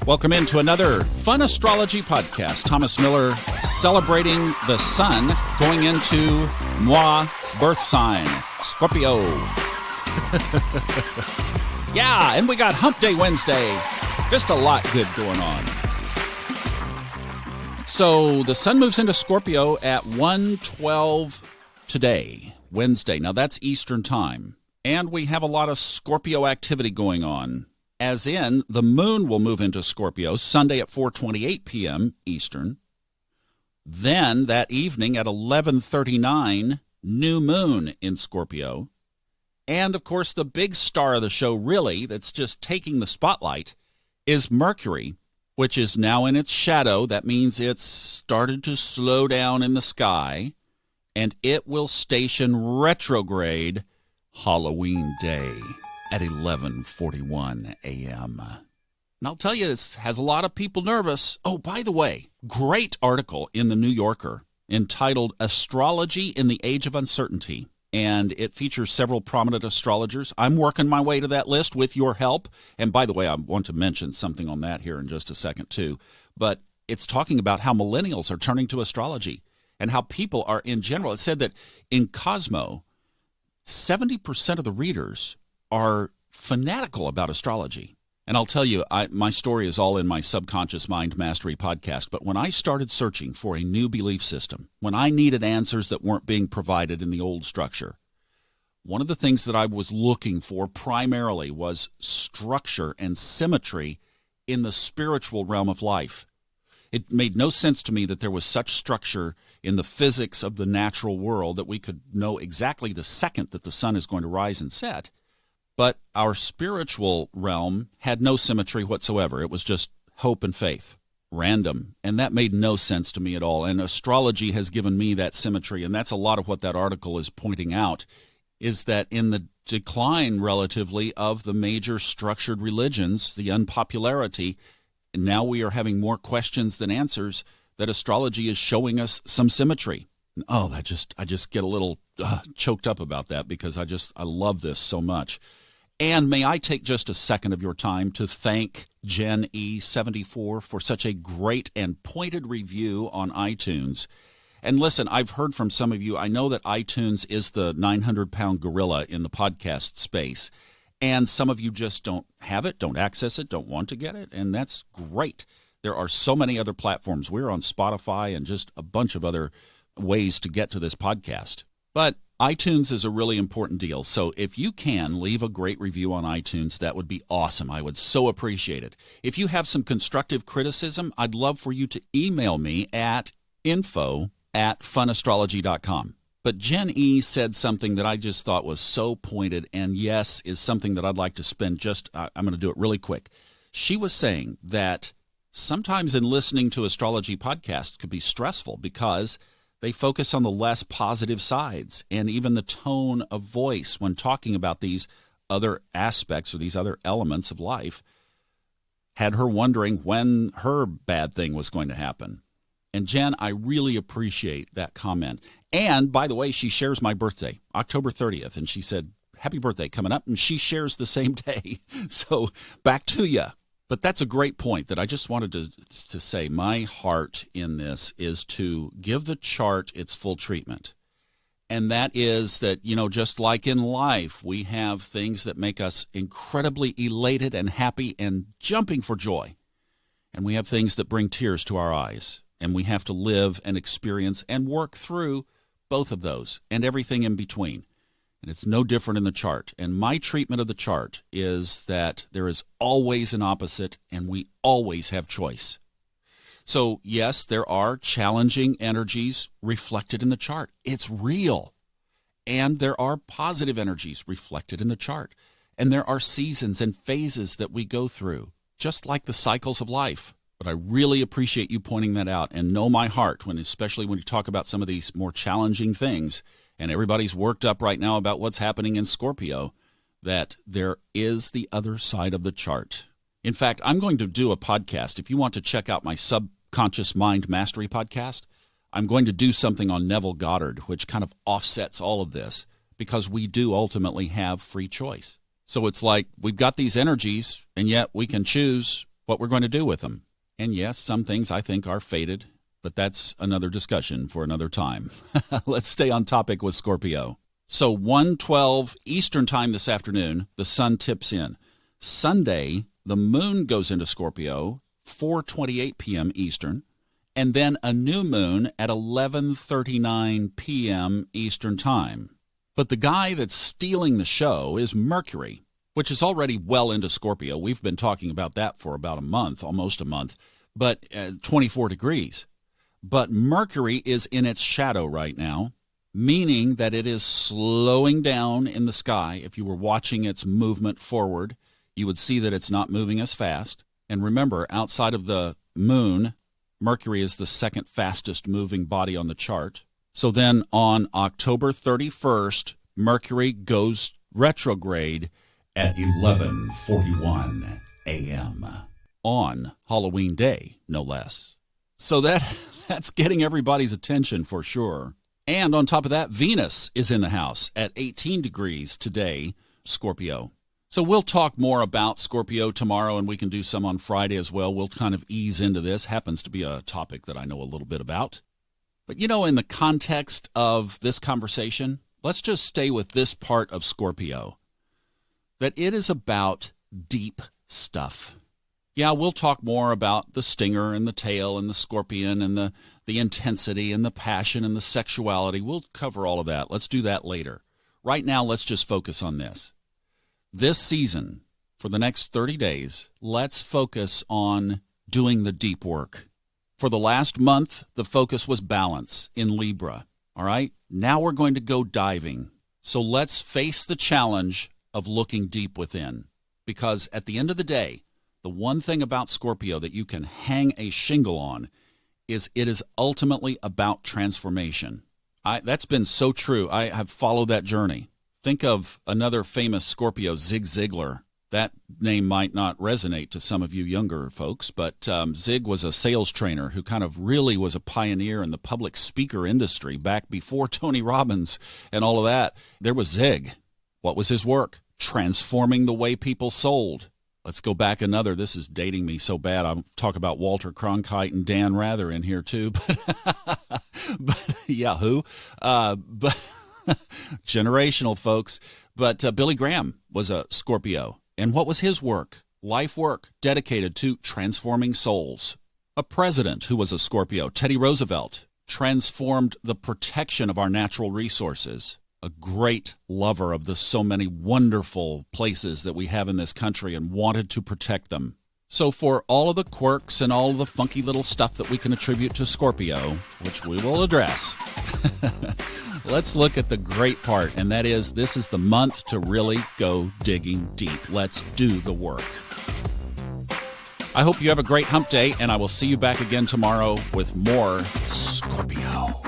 Welcome into another fun astrology podcast. Thomas Miller celebrating the sun going into moi birth sign, Scorpio. Yeah, and we got Hump Day Wednesday. Just a lot good going on. So the sun moves into Scorpio at 1:12 today, Wednesday. Now that's Eastern time. And we have a lot of Scorpio activity going on. As in, the moon will move into Scorpio Sunday at 4:28 p.m. Eastern. Then that evening at 11:39, new moon in Scorpio. And, of course, the big star of the show, really, that's just taking the spotlight, is Mercury, which is now in its shadow. That means it's started to slow down in the sky, and it will station retrograde Halloween Day at 11:41 a.m. And I'll tell you, this has a lot of people nervous. Oh, by the way, great article in the New Yorker entitled Astrology in the Age of Uncertainty. And it features several prominent astrologers. I'm working my way to that list with your help. And by the way, I want to mention something on that here in just a second, too. But it's talking about how millennials are turning to astrology and how people are in general. It said that in Cosmo, 70% of the readers are fanatical about astrology. And I'll tell you, my story is all in my Subconscious Mind Mastery podcast. But when I started searching for a new belief system, when I needed answers that weren't being provided in the old structure, one of the things that I was looking for primarily was structure and symmetry in the spiritual realm of life. It made no sense to me that there was such structure in the physics of the natural world that we could know exactly the second that the sun is going to rise and set. But our spiritual realm had no symmetry whatsoever. It was just hope and faith, random. And that made no sense to me at all. And astrology has given me that symmetry. And that's a lot of what that article is pointing out, is that in the decline relatively of the major structured religions, the unpopularity, and now we are having more questions than answers, that astrology is showing us some symmetry. Oh, I just get a little choked up about that because I love this so much. And may I take just a second of your time to thank Jen E74 for such a great and pointed review on iTunes. And listen, I've heard from some of you. I know that iTunes is the 900-pound gorilla in the podcast space. And some of you just don't have it, don't access it, don't want to get it. And that's great. There are so many other platforms. We're on Spotify and just a bunch of other ways to get to this podcast. But iTunes is a really important deal. So if you can leave a great review on iTunes, that would be awesome. I would so appreciate it. If you have some constructive criticism, I'd love for you to email me at info@funastrology.com. But Jen E. said something that I just thought was so pointed, and yes, is something that I'd like to spend I'm going to do it really quick. She was saying that sometimes in listening to astrology podcasts could be stressful because they focus on the less positive sides and even the tone of voice when talking about these other aspects or these other elements of life had her wondering when her bad thing was going to happen. And Jen, I really appreciate that comment. And by the way, she shares my birthday, October 30th, and she said, happy birthday coming up, and she shares the same day. So back to you. But that's a great point that I just wanted to say. My heart in this is to give the chart its full treatment. And that is that, just like in life, we have things that make us incredibly elated and happy and jumping for joy. And we have things that bring tears to our eyes. And we have to live and experience and work through both of those and everything in between. And it's no different in the chart. And my treatment of the chart is that there is always an opposite, and we always have choice. So, yes, there are challenging energies reflected in the chart. It's real. And there are positive energies reflected in the chart. And there are seasons and phases that we go through, just like the cycles of life. But I really appreciate you pointing that out and know my heart, especially when you talk about some of these more challenging things. And everybody's worked up right now about what's happening in Scorpio, that there is the other side of the chart. In fact, I'm going to do a podcast. If you want to check out my Subconscious Mind Mastery podcast, I'm going to do something on Neville Goddard, which kind of offsets all of this, because we do ultimately have free choice. So it's like we've got these energies, and yet we can choose what we're going to do with them. And yes, some things I think are fated, but that's another discussion for another time. Let's stay on topic with Scorpio. So 1:12 Eastern time this afternoon, the sun tips in. Sunday, the moon goes into Scorpio, 4:28 p.m. Eastern, and then a new moon at 11:39 p.m. Eastern time. But the guy that's stealing the show is Mercury, which is already well into Scorpio. We've been talking about that for about a month, almost a month, but 24 degrees. But Mercury is in its shadow right now, meaning that it is slowing down in the sky. If you were watching its movement forward, you would see that it's not moving as fast. And remember, outside of the moon, Mercury is the second fastest moving body on the chart. So then on October 31st, Mercury goes retrograde at 11:41 a.m. on Halloween Day, no less. So that's getting everybody's attention for sure. And on top of that, Venus is in the house at 18 degrees today, Scorpio. So we'll talk more about Scorpio tomorrow, and we can do some on Friday as well. We'll kind of ease into this. Happens to be a topic that I know a little bit about. But, in the context of this conversation, let's just stay with this part of Scorpio, that it is about deep stuff. Yeah, we'll talk more about the stinger and the tail and the scorpion and the intensity and the passion and the sexuality. We'll cover all of that. Let's do that later. Right now, let's just focus on this. This season, for the next 30 days, let's focus on doing the deep work. For the last month, the focus was balance in Libra. All right? Now we're going to go diving. So let's face the challenge of looking deep within. Because at the end of the day, the one thing about Scorpio that you can hang a shingle on is it is ultimately about transformation. That's been so true. I have followed that journey. Think of another famous Scorpio, Zig Ziglar. That name might not resonate to some of you younger folks, but Zig was a sales trainer who kind of really was a pioneer in the public speaker industry back before Tony Robbins and all of that. There was Zig. What was his work? Transforming the way people sold. Let's go back another. This is dating me so bad. I'll talk about Walter Cronkite and Dan Rather in here too. But yeah, who? But generational folks. But Billy Graham was a Scorpio. And what was his work? Life work dedicated to transforming souls. A president who was a Scorpio, Teddy Roosevelt, transformed the protection of our natural resources. A great lover of the so many wonderful places that we have in this country and wanted to protect them. So for all of the quirks and all of the funky little stuff that we can attribute to Scorpio, which we will address, let's look at the great part, and that is this is the month to really go digging deep. Let's do the work. I hope you have a great hump day, and I will see you back again tomorrow with more Scorpio.